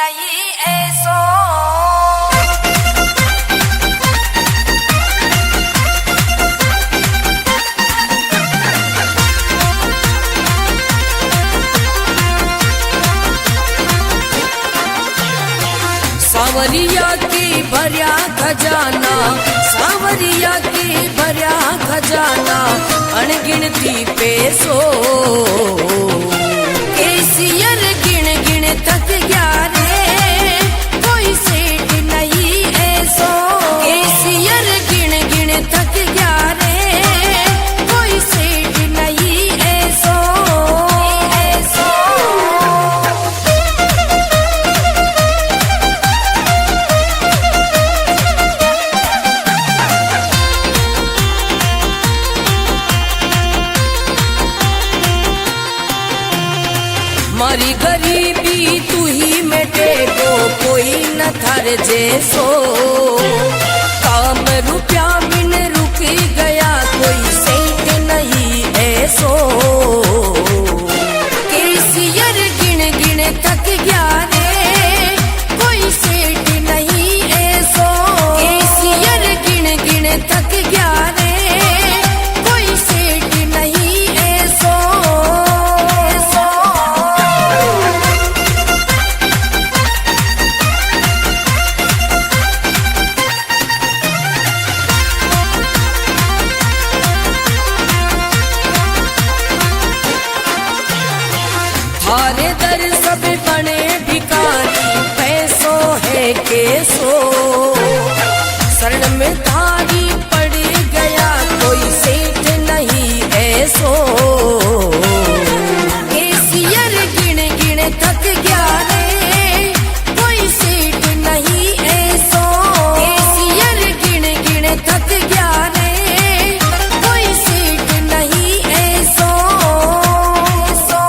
नहीं ऐसो सावरिया की भर्या खजाना, सावरिया की भर्या खजाना, अनगिनती पैसो केसियर गिण गिण तक गया रे, कोई सेठ नहीं ऐसो केसियर गिण गिण तक गया रे, कोई सेठ नहीं ऐसो ऐसो। मारी गरीबी तू ही मिटे को कोई न थर जैसो, काम रुपया बिन रुक गया कोई सेठ नहीं ऐसो केसियर गिण गिण तक गया रे, कोई सेठ नहीं ऐसो केसियर गिण गिण तक गया रे, कोई सेठ नहीं ऐसो ऐसो। थारे दर सब बने भिखारी, पैसों है केसो शरण में थारी पड़ गया कोई सेठ नहीं ऐसो केसियर गिण गिण थक गया रे, कोई सेठ नहीं ऐसो केसियर गिण गिण थक गया रे, कोई सेठ नहीं ऐसो ऐसो।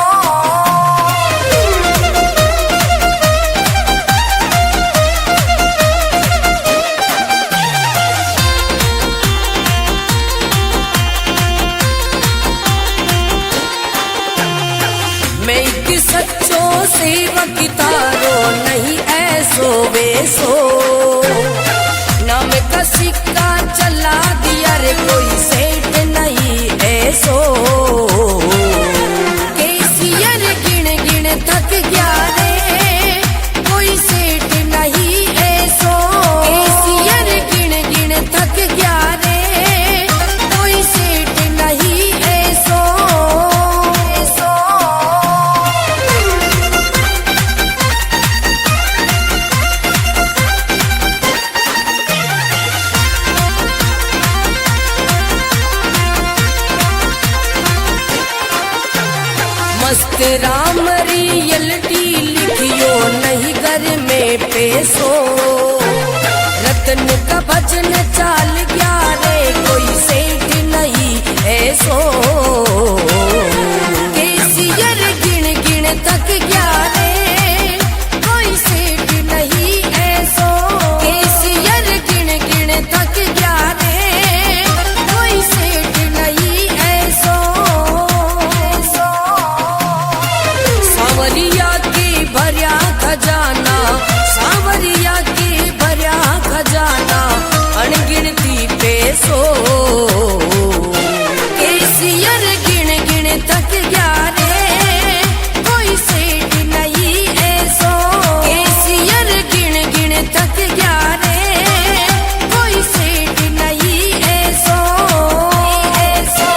मैं एक सच्चो सेवक तारो नहीं ऐसो बेसो, नाम का सिक्का चला दिया रे कोई सेठ नहीं ऐसो केसियर गिण गिण थक गया रे, कोई सेठ नहीं ऐसो केसियर गिण गिण थक गया रे, कोई सेठ नहीं ऐसो ऐसो। मस्त राम रियल्टी लिखियो नहीं घर में पैसो, रतन का भजन चाल गया रे, कोई सेठ नहीं ऐसो केसियर गिण गिण तक गया रे, कोई सेठ नहीं ऐसो केसियर गिण गिण थक गया रे, कोई सेठ नहीं ऐसो ऐसो। सावरिया की भर्या खजाना, सावरिया की भर्या खजाना, अनगिनती पैसो केसियर गिण गिण तक गया रे, कोई सेठ नहीं ऐसो केसियर गिण गिण तक गया रे, कोई सेठ नहीं ऐसो ऐसो।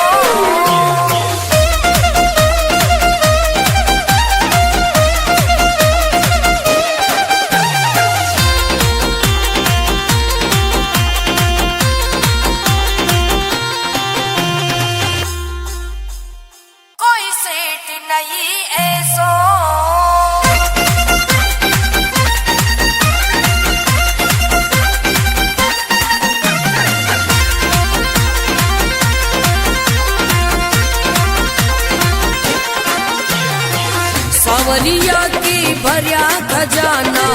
कोई सेठ नहीं ऐसो। सावरिया की भर्या खजाना,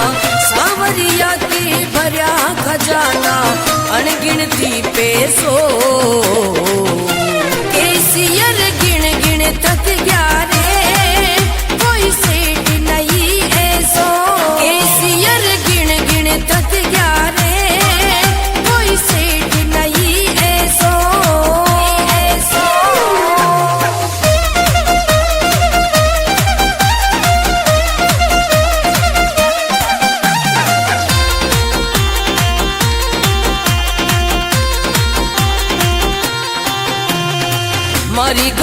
सावरिया की भर्या खजाना, अनगिनती पैसो केसियर गिण गिण थक गया रे, कोई सेठ नहीं ऐसो।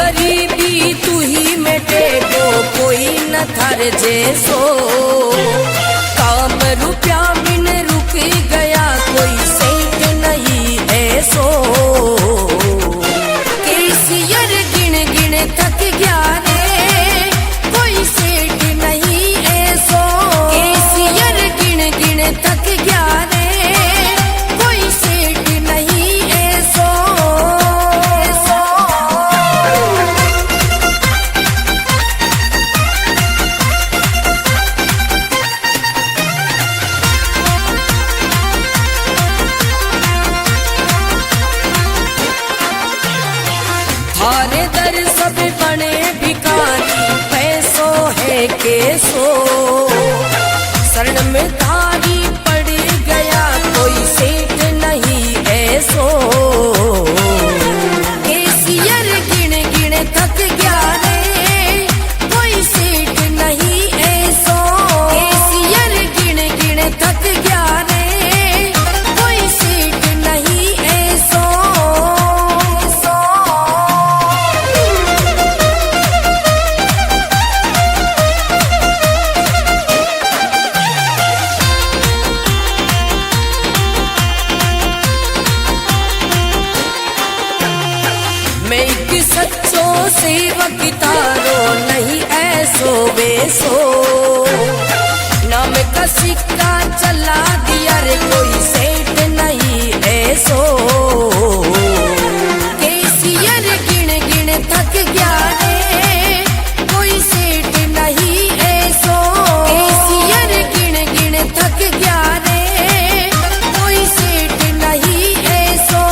गरीबी तू ही मेटे दो, कोई न थार जैसो। काम रुपया बिन रुक गया, कोई सेठ नहीं ऐसो। केसियर गिन गिन थक गया रे, कोई सेठ नहीं ऐसो। केसियर गिन गिन थक गया रे, कोई सेठ नहीं ऐसो। थारे दर सब बने भिखारी, पैसों है केसो। शरण में तारी पड़ गया, कोई सेठ नहीं ऐसो। केसियर गिन गिन थक गया रे, कोई सेठ नहीं ऐसो। केसियर गिन गिन थक गया रे, कोई सेठ नहीं ऐसो। मैं एक सच्चो सेवक तारो, नहीं ऐसो बेसो। नाम का सिक्का चला दिया रे, कोई सेठ नहीं ऐसो। केसियर गिन गिन थक गया रे, कोई सेठ नहीं ऐसो। केसियर गिन गिन थक गया रे, कोई सेठ नहीं ऐसो।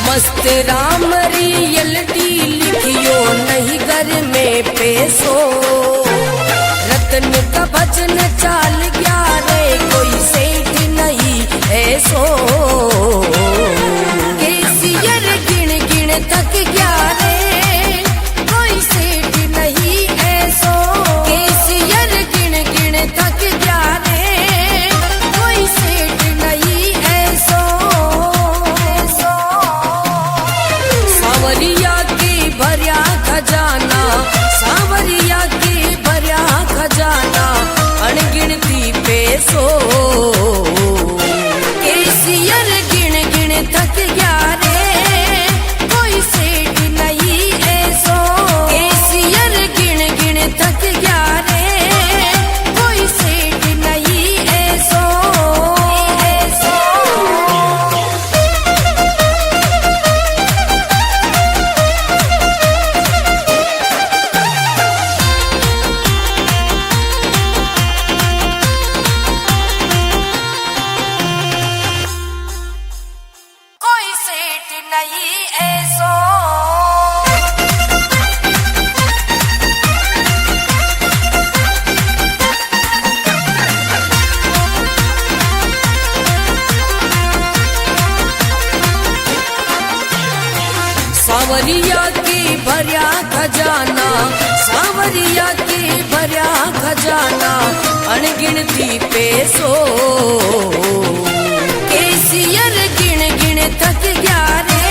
मस्त राम रियलिटी लिखियो, नहीं घर में पैसो। रतन का भजन चाल गया रे, कोई सेठ नहीं ऐसो। केसियर गिन गिन थक गया रे, कोई सेठ नहीं ऐसो। केसियर गिन गिन थक गया रे, कोई सेठ नहीं ऐसो। सावरिया के भर्या खजाना, सावरिया के भर्या खजाना, अनगिनती पैसो। केसियर गिन गिन थक गया रे, कोई सेठ नहीं ऐसो। केसियर गिन गिन थक गया रे, कोई सेठ नहीं ऐसो। कोई सेठ नहीं ऐसो। सावरिया के भर्या खजाना, सावरिया के भर्या खजाना, अनगिनती पैसो। केसियर गिन गिन थक गया रे,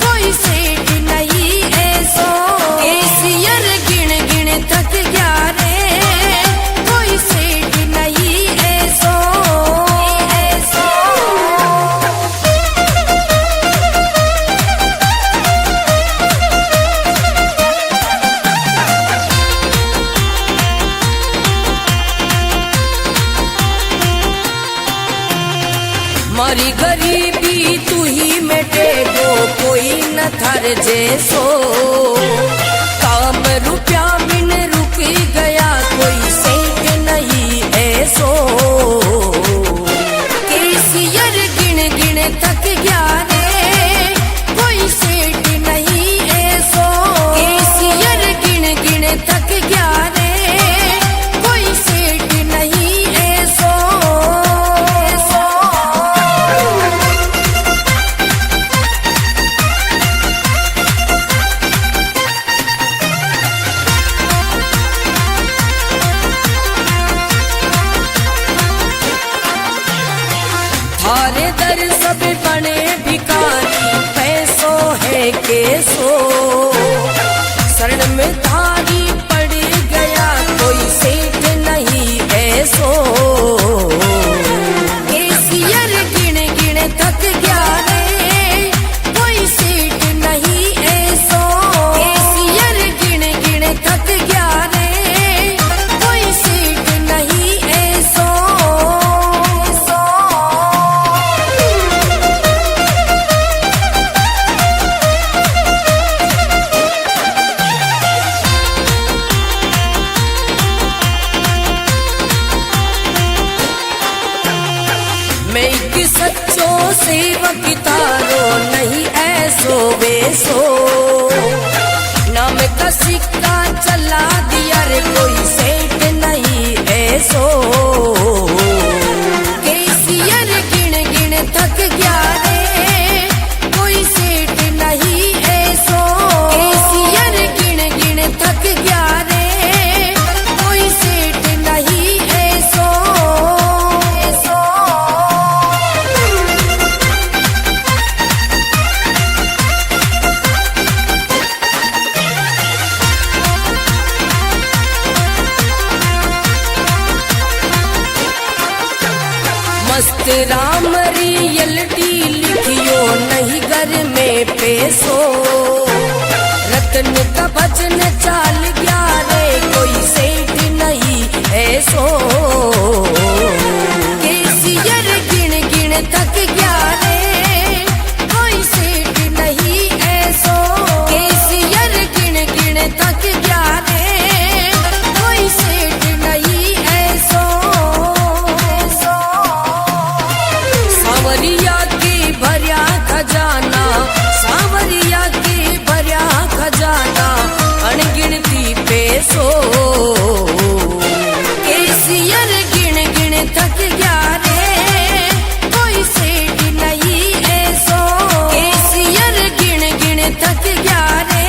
कोई सेठ नहीं ऐसो। केसियर गिन गिन थक गया रे, कोई सेठ नहीं ऐसो। मारी गरीबी तू ही मेटे दो, कोई न थार जैसो। काम रुपया बिन रुक गया, कोई सेठ नहीं ऐसो। केसियर गिन गिन थक गया रे, कोई सेठ नहीं ऐसो। केसियर गिन गिन थक गया रे, कोई सेठ नहीं ऐसो। सेवक तारो नहीं ऐसो बेसो, नाम का सिक्का चला दिया रे कोई सेठ नहीं ऐसो। केसियर गिन गिन थक गया रे कोई सेठ नहीं ऐसो। केसियर गिन गिन थक गया रे कोई सेठ नहीं ऐसो। मस्त राम रियलिटी लिखियो नहीं घर में पेशो, रतन का भजन चाल गया रे कोई सेठ नहीं ऐसो। केसियर गिन गिन थक गया रे कोई सेठ नहीं ऐसो। केसियर गिन गिन थक गया रे कोई सेठ नहीं ऐसो। सावरिया की भरिया खजाना, सावरिया की भरिया खजाना अनगिनती पेशो। केसियर गिन गिन थक गया रे कोई सेठ नहीं ऐसो। केसियर गिन गिन थक गया रे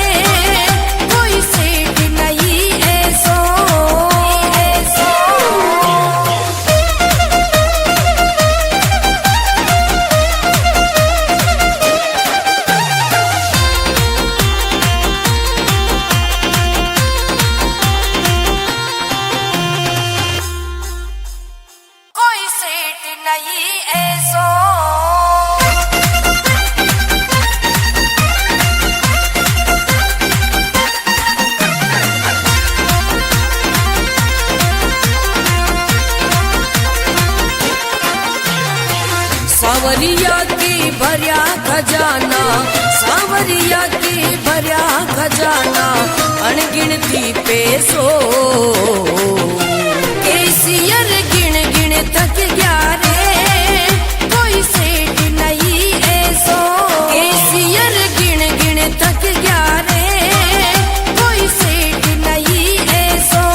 कोई सेठ नहीं ऐसो। कोई सेठ नहीं ऐसो। सावरिया की भरिया खजाना, सावरिया की भरिया खजाना अनगिनती पेशो। केसियर गिन गिन थक गया रे कोई सेठ नहीं ऐसो। केसियर गिन गिन थक गया रे कोई सेठ नहीं ऐसो।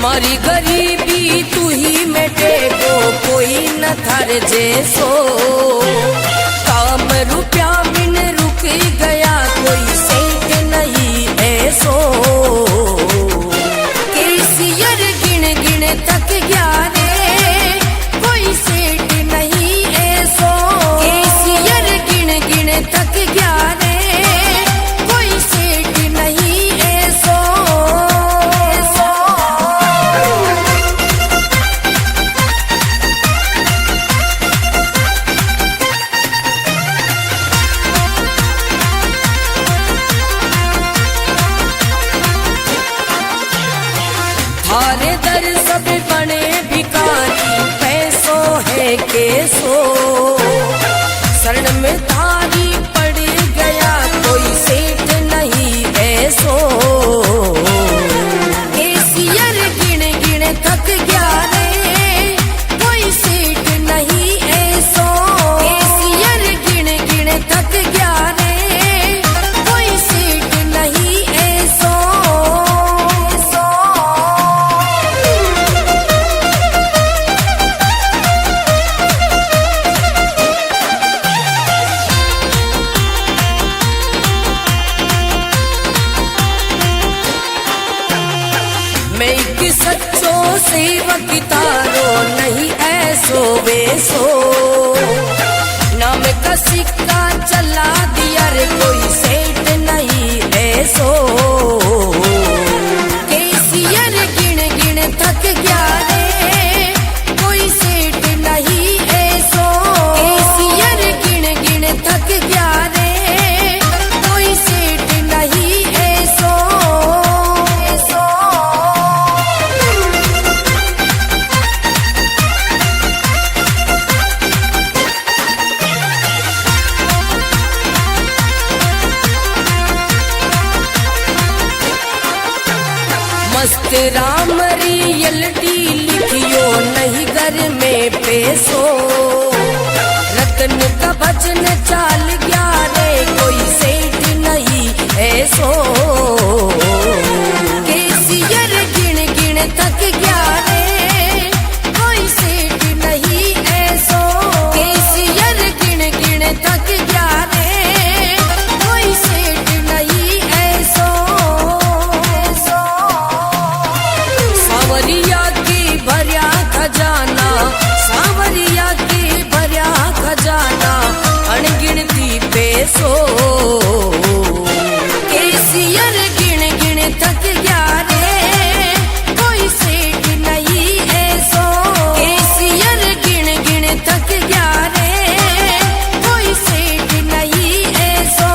मारी गरीबी तू ही मेटे को कोई न थार जैसो। काम रुपया बिन रुक गया कोई सेठ नहीं ऐसो। केसियर गिन गिन थक गया रे कोई सेठ नहीं ऐसो। केसियर गिन गिन थक गया रे कोई सेठ नहीं ऐसो। थारे दर सब बने भिखारी पैसों है केसो। शरण में थारी पड़ गया कोई सेठ नहीं ऐसो। केसियर गिन गिन थक गया रे कोई सेठ नहीं ऐसो। केसियर गिन गिन थक गया रे कोई सेठ नहीं ऐसो। मैं एक सच्चो सेवक तारो नहीं ऐसो बेसो, नाम का सिक्का चला दिया रे कोई सेठ नहीं ऐसो। केसियर गिन गिन थक गया रे कोई सेठ नहीं ऐसो। केसियर गिन गिन थक गया रे कोई सेठ नहीं ऐसो। मस्त राम रियलिटी लिखियो नहीं घर में पेशो। रतन का भजन चाल गया रे कोई सेठ नहीं ऐसो। केसियर गिन गिन थक गया रे कोई सेठ नहीं ऐसो। केसियर गिन गिन थक गया रे कोई सेठ नहीं ऐसो। सावरिया की भर्या खजाना, सावरिया की भर्या खजाना अनगिनती पैसो। केसियर गिन गिन थक गया रे कोई सेठ नहीं ऐसो। केसियर गिन गिन थक गया रे कोई सेठ नहीं ऐसो।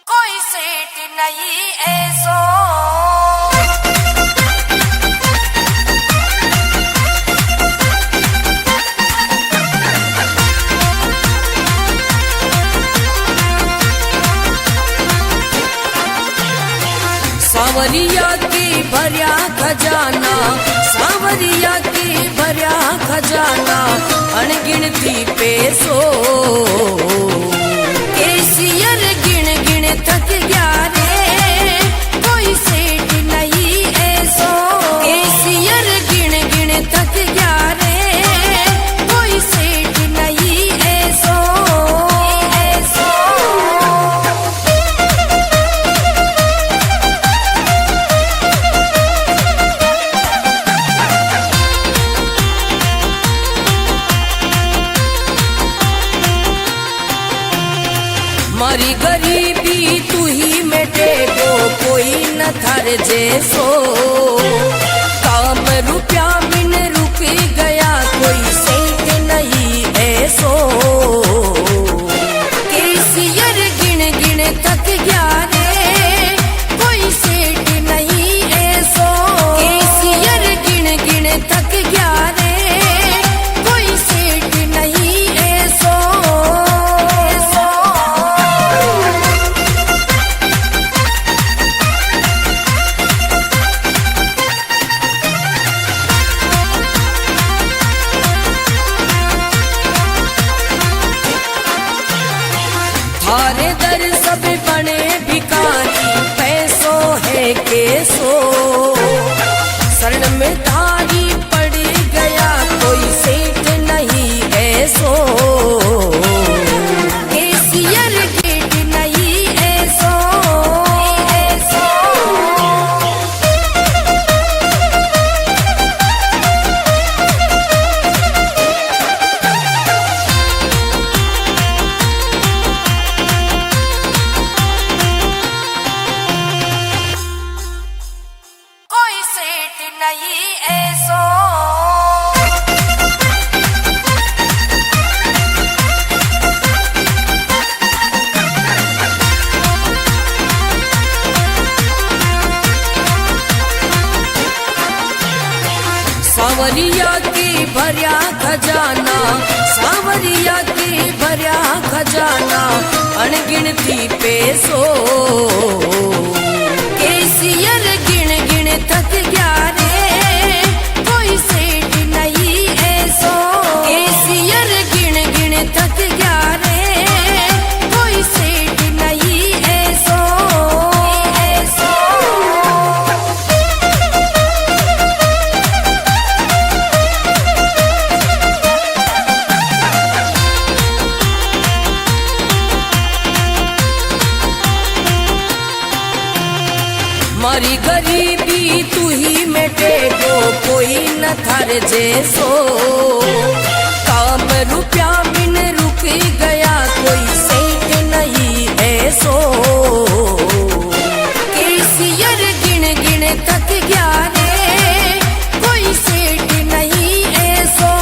कोई सेठ नहीं ऐसो। सावरिया की भर्या खजाना, सावरिया की भर्या खजाना अनगिनती पैसो। केसियर गिन गिन थक गया रे कोई सेठ नहीं ऐसो। केसियर गिन गिन थक गया रे कोई सेठ नहीं ऐसो। मारी गरीबी तू ही मिटे गो कोई न थार जैसो। काम रुपया बिन रुक गया कोई सेठ नहीं ऐसो। केसियर गिन गिन थक गया रे कोई सेठ नहीं ऐसो। केसियर गिन गिन थक गया रे कोई सेठ नहीं ऐसो। थारे दर सब बने भिखारी पैसों है केसो। शरण में तारी पड़ गया कोई सेठ नहीं ऐसो। केसियर गेट नहीं ऐसो। कोई सेठ नहीं ऐसो। सावरिया की भर्या खजाना, सावरिया की भर्या खजाना अनगिनती पैसो। केसियर गिन गिन थक गया रे कोई सेठ नहीं ऐसो। केसियर गिन गिन थक गया रे कोई सेठ नहीं ऐसो। मारी गरीबी तू ही मिटे गो कोई न थार जैसो। काम रुपया बिन रुक गया कोई सेठ नहीं ऐसो। केसियर गिन गिन थक गया रे कोई सेठ नहीं ऐसो।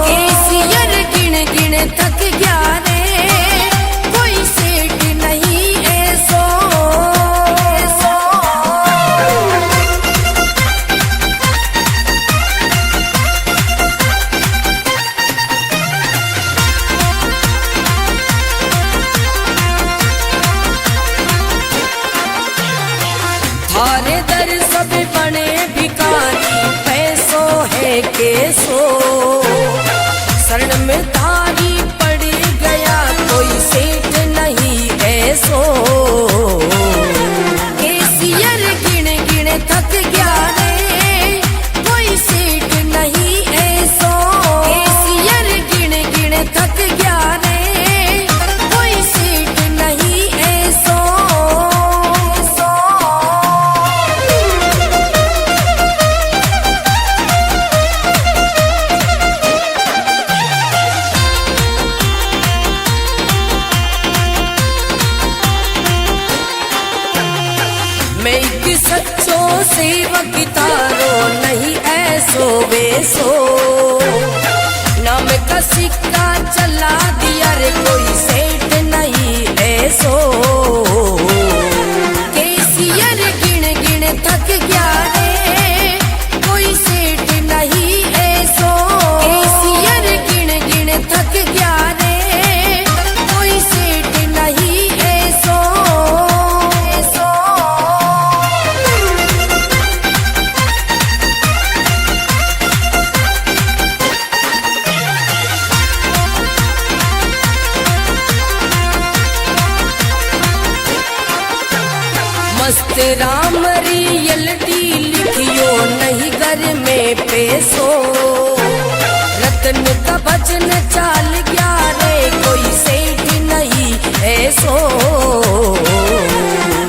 केसियर गिन गिन थक गया रे कोई सेठ नहीं ऐसो। थारे दर सब बने भिखारी, पैसों है केसो शरण में तारी पड़ गया, कोई सेठ नहीं ऐसो। केसियर गिन गिन थक गया रे, कोई सेठ नहीं ऐसो। केसियर गिन गिन थक गया रे, कोई सेठ नहीं ऐसो। मैं एक सच्चो सेवक तारो, नहीं ऐसो बेसो। नाम का सिक्का चला दिया रे, कोई सेठ नहीं ऐसो। केसियर गिन गिन थक गया रे, कोई सेठ नहीं ऐसो। केसियर गिन गिन थक गया रे, कोई सेठ नहीं ऐसो। मस्त राम रियलिटी लिखियो, नहीं घर में पैसो। रतन का भजन चाल गया रे, कोई सेठ नहीं ऐसो।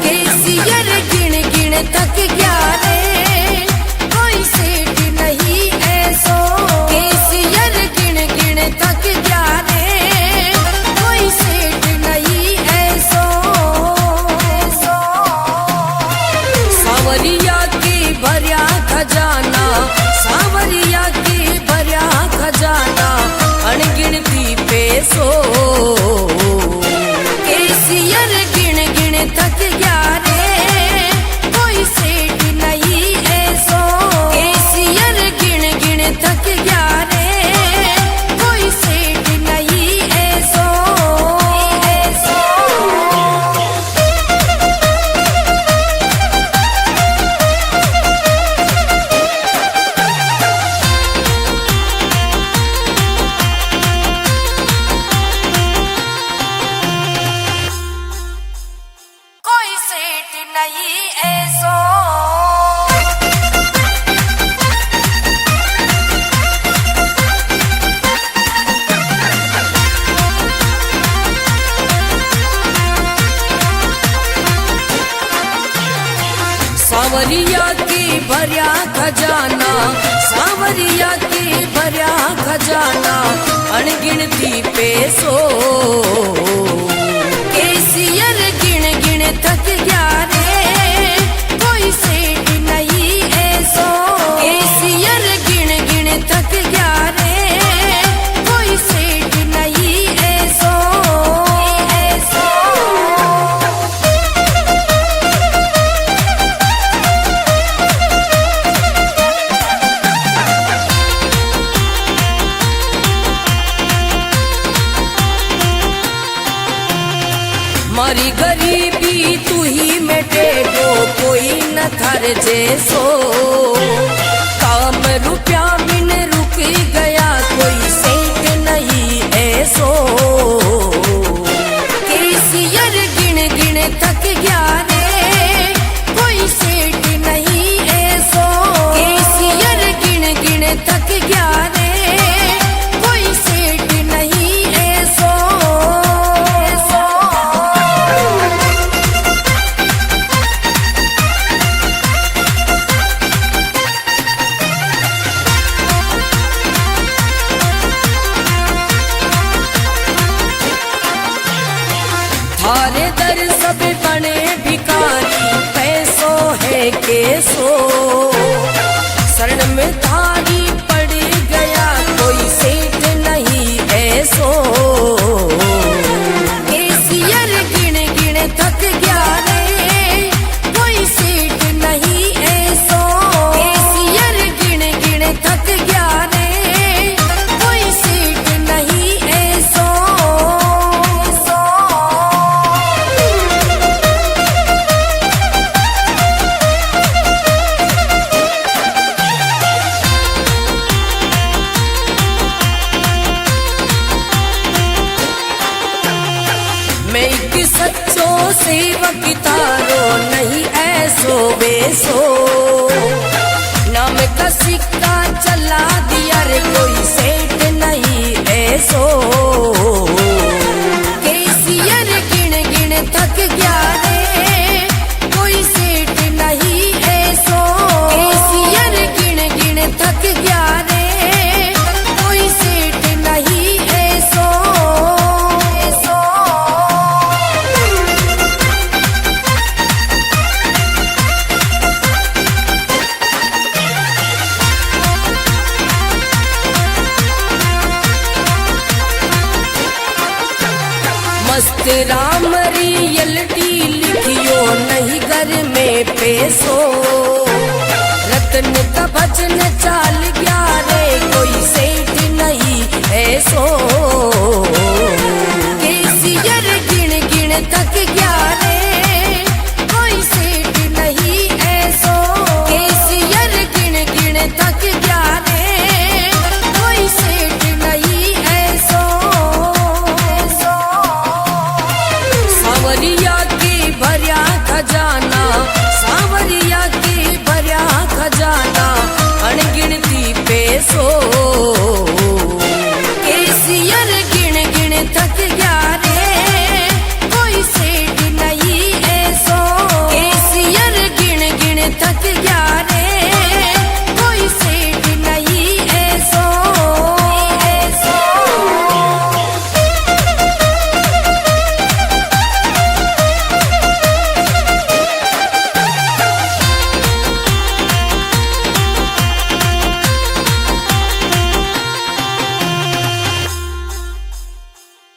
केसियर गिन गिन थक गया रे, कोई सेठ नहीं ऐसो। केसियर गिन गिन थक गया रे, कोई सेठ नहीं ऐसो। सावरिया की भर्या खजाना, सावरिया की भर्या खजाना, अनगिनती पैसो। केसियर गिन गिन थक गया रे, कोई सेठ नहीं ऐसो। केसियर गिन गिन थक गया रे, कोई सेठ नहीं ऐसो। कोई सेठ नहीं ऐसो। सावरिया की भर्या खजाना, सावरिया की भर्या खजाना, अनगिनती पैसो। केसियर गिन गिन थक गया रे, कोई सेठ नहीं ऐसो। केसियर गिन गिन थक गया रे, कोई सेठ नहीं ऐसो। मारी गरीबी तू ही मिटे दो, कोई न थर जैसो। काम रुपया बिन रुक गया, कोई सेठ नहीं ऐसो। केसियर गिन गिन थक गया रे, कोई सेठ नहीं ऐसो। केसियर गिन गिन थक गया रे, कोई सेठ नहीं ऐसो। बेसो। नाम का सिक्का चला दिया रे कोई सेठ नहीं ऐसो। केसियर गिन गिन थक गया रे कोई सेठ नहीं ऐसो। केसियर गिन गिन थक गया रे कोई सेठ नहीं ऐसो। मस्त राम रियल्टी लिखियो नहीं घर में पैसो। रतन का भजन चाल गया रे कोई सेठ नहीं ऐसो। केसियर गिन गिन थक गया रे कोई सेठ नहीं ऐसो। केसियर गिन गिन थक गया रे कोई सेठ नहीं ऐसो। सावरिया के भर्या खजाना, सावरिया के भर्या खजाना अनगिनती पैसो। केसियर गिन गिन थक गया रे कोई सेठ नहीं ऐसो। केसियर गिन गिन थक गया रे कोई सेठ नहीं ऐसो।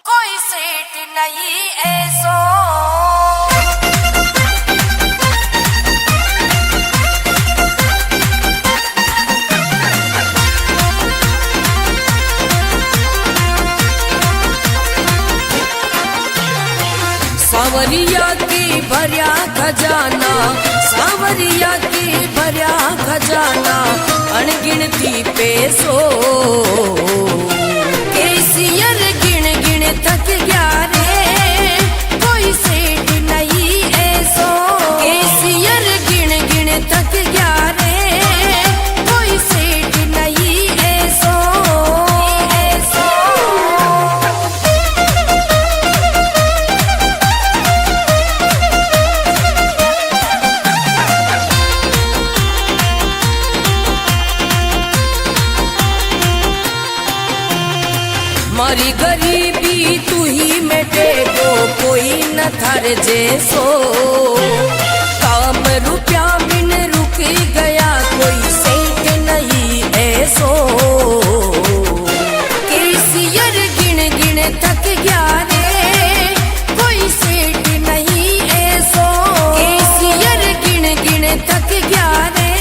कोई सेठ नहीं ऐसो। सावरिया के भर्या खजाना, सावरिया के भर्या खजाना अनगिनती पैसो। केसियर गिन गिन थक गया रे कोई सेठ नहीं ऐसो। केसियर गिन गिन थक गया रे कोई सेठ नहीं ऐसो। मारी गरीबी तू ही मेटे को कोई न थारे जैसो। काम रुपया बिन रुक गया कोई सेठ नहीं ऐसो। केसियर गिन गिन थक गया रे कोई सेठ नहीं ऐसो। केसियर गिन गिन थक गया रे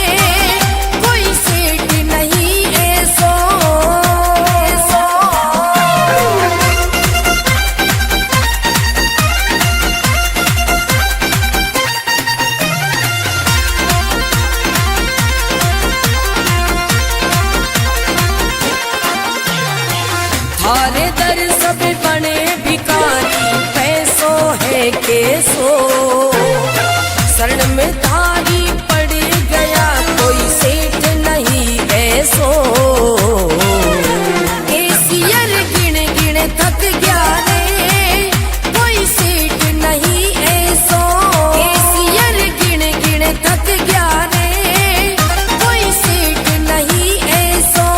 कोई सेठ नहीं ऐसो। थारे दर सब बने भिखारी पैसों है केसो। शरण में थारी पड़ गया कोई सेठ नहीं ऐसो। केसियर गिन गिन थक गया रे कोई सेठ नहीं ऐसो। केसियर गिन गिन थक गया रे कोई सेठ नहीं ऐसो।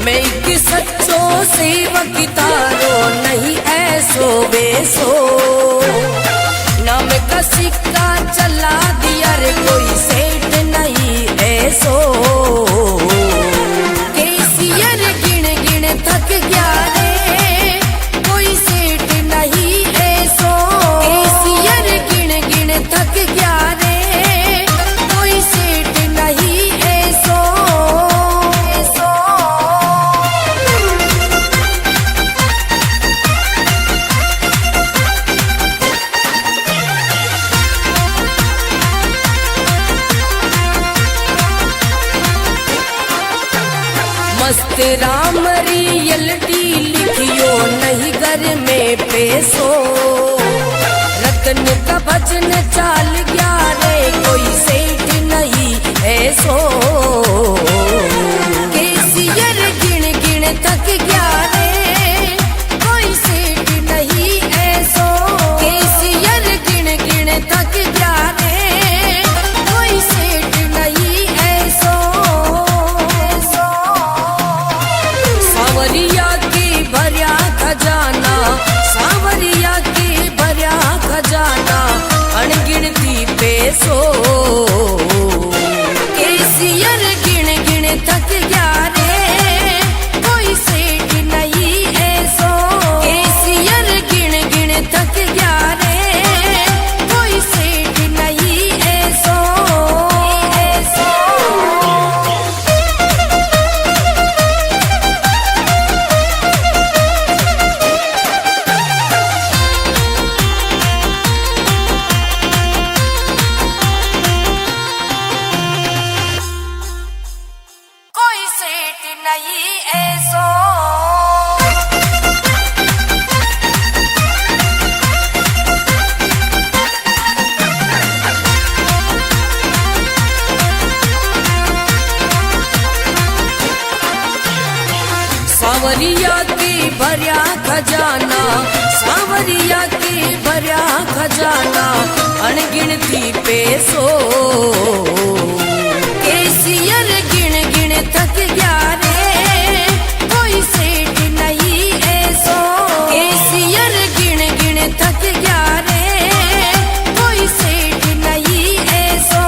मैं एक सच्चो सेवक तारो नहीं ऐसो बेसो। नाम का सिक्का चला दिया रे कोई सेठ नहीं ऐसो। केसियर गिन गिन थक गया रे कोई सेठ नहीं ऐसो। केसियर गिन गिन थक गया रे कोई सेठ नहीं ऐसो। मस्त राम रियलिटी लिखियो नहीं घर में पेशो। रतन का भजन चाल गया रे कोई सेठ नहीं ऐसो। केसियर गिन गिन थक गया रे कोई सेठ नहीं ऐसो। केसियर गिन गिन थक गया रे कोई सेठ नहीं ऐसो। सावरिया के भर्या खजाना, सावरिया के भर्या खजाना अनगिनती पैसो। केसियर गिन गिन थक गया रे कोई सेठ नहीं ऐसो। केसियर गिन गिन थक गया रे कोई सेठ नहीं ऐसो। कोई सेठ नहीं ऐसो। सावरिया के भर्या खजाना, सावरिया के भर्या खजाना अनगिनती पैसो। केसियर गिन गिन थक गया रे कोई सेठ नहीं ऐसो। केसियर गिन गिन थक गया रे कोई सेठ नहीं ऐसो।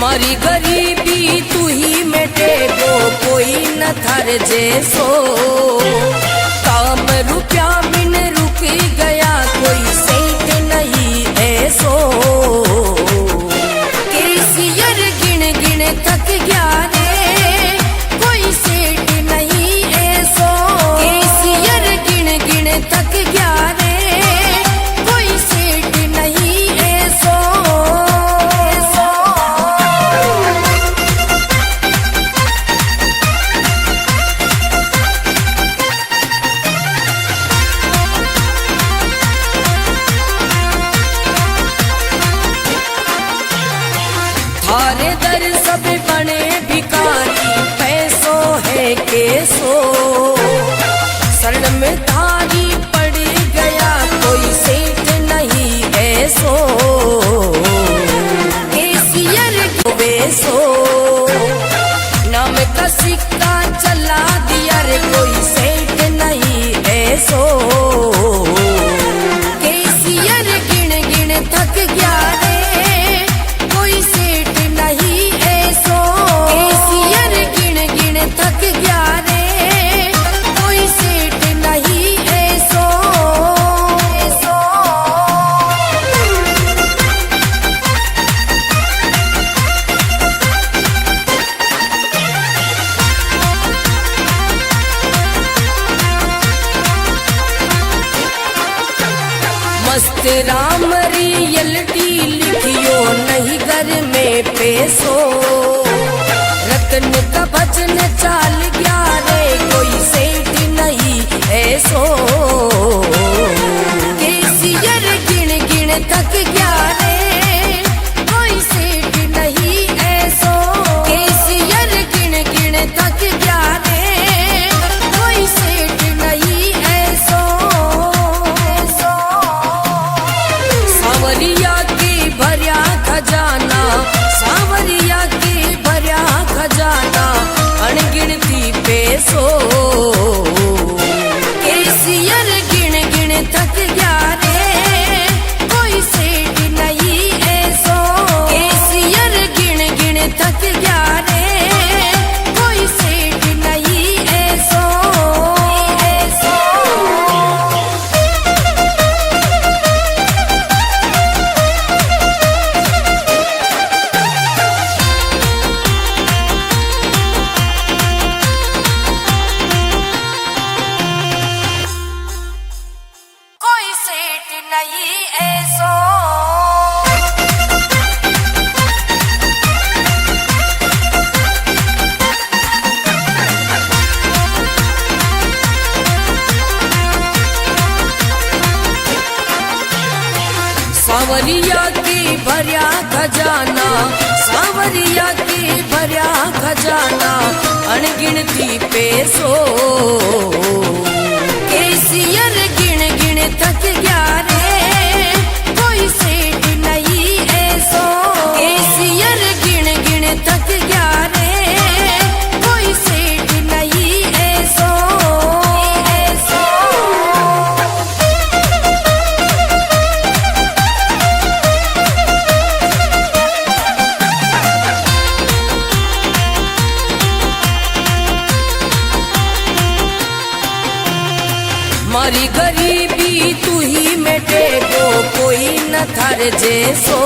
मारी गरीबी तू ही मिटे वो कोई न थर जैसो। काम रुपया बिन रुक गया कोई सेठ नहीं ऐसो। केसियर गिन गिन थक गया रे कोई सेठ नहीं ऐसो। केसियर गिन गिन थक गया रे कोई सेठ नहीं ऐसो। थारे दर सब बने भिखारी पैसों है केसो। शरण में तारी पड़ गया कोई सेठ नहीं ऐसो। केसियर बेसो नाम का सिक्का चला दिया रे कोई सेठ नहीं ऐसो। केसियर गिन गिन थक गया रे कोई सेठ नहीं ऐसो। केसियर गिन गिन थक गया रे कोई सेठ नहीं ऐसो। मस्त राम रियलिटी लिखियो नहीं घर में पेशो। रतन का भजन चाल गया रे कोई सेठ नहीं ऐसो। केसियर गिन गिन थक गया रे कोई सेठ नहीं ऐसो। केसियर गिन गिन थक गया रे कोई सेठ नहीं ऐसो। सावरिया के भर्या खजाना, सावरिया के भर्या खजाना अनगिनती पैसो। केसियर गिन गिन थक गया रे कोई सेठ नहीं ऐसो। केसियर गिन गिन थक गया रे कोई सेठ नहीं ऐसो। सावरिया की भर्या खजाना, सावरिया की भर्या खजाना, अनगिनती पैसो केसियर गिन गिन थक गया रे, कोई सेठ नहीं ऐसो। केसियर गिन गिन थक गया रे, कोई सेठ नहीं ऐसो। मारी गरीबी तू ही मेटे को कोई न थार जैसो।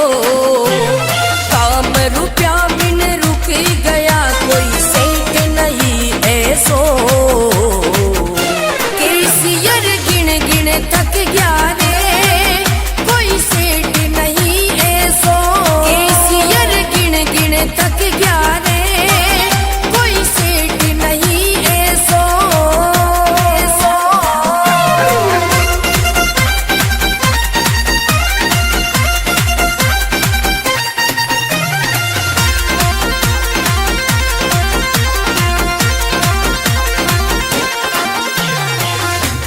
काम रुपया बिन रुक गया कोई सेठ नहीं ऐसो। केसियर गिन गिन थक गया रे, कोई सेठ नहीं ऐसो। केसियर गिन गिन थक गया रे, कोई सेठ नहीं ऐसो।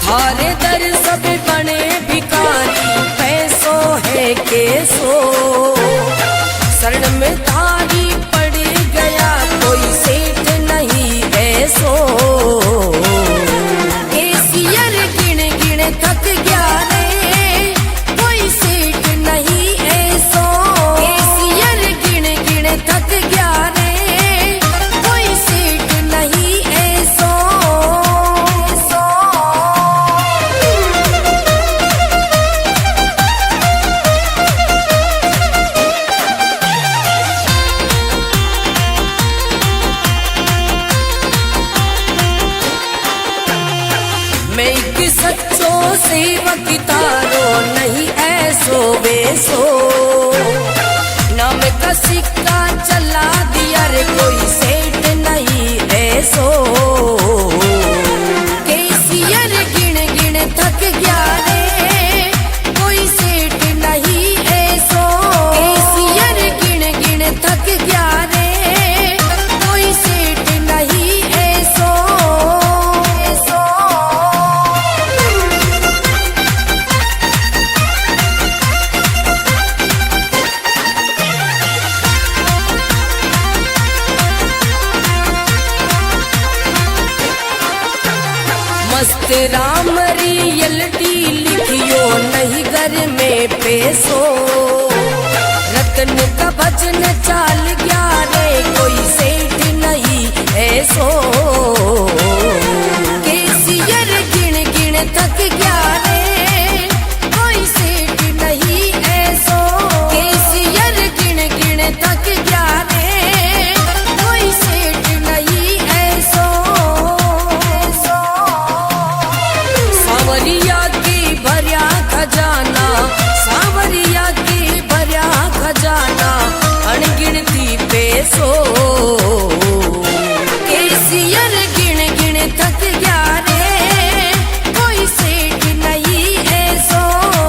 थारे दर सब बने भिखारी, पैसों है केसो। शरण में थारी पड़ गया कोई सेठ नहीं ऐसो। केसियर गिन गिन थक गया रे, कोई सेठ नहीं ऐसो। केसियर गिन गिन थक गया रे, कोई सेठ नहीं ऐसो। मैं एक सच्चो सेवक तारो नहीं ऐसो बेसो। नाम का सिक्का चला दिया रे, कोई सेठ नहीं ऐसो। केसियर गिन गिन थक गया रे, कोई सेठ नहीं ऐसो। केसियर गिन गिन थक गया रे, कोई सेठ नहीं ऐसो। मस्त राम रियल्टी लिखियो नहीं घर में पैसो। रतन का भजन चाल गया रे, कोई सेठ नहीं ऐसो। केसियर गिन गिन थक गया रे, कोई सेठ नहीं ऐसो। केसियर गिन गिन थक गया रे, कोई सेठ नहीं ऐसो। सावरिया की भर्या खजाना, सावरिया की भर्या खजाना, अनगिनती पैसो। केसियर गिन गिन थक गया रे, कोई सेठ नहीं ऐसो।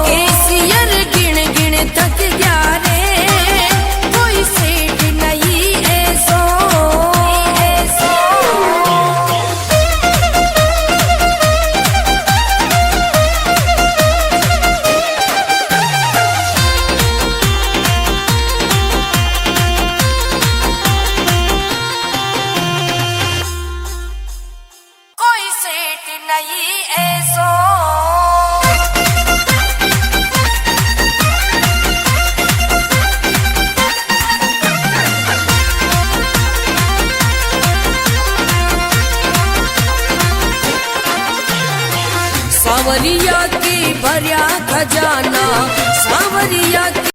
केसियर गिन गिन थक गया रे, कोई सेठ नहीं ऐसो। कोई सेठ नहीं ऐसो। सावरिया की भर्या खजाना, सावरिया की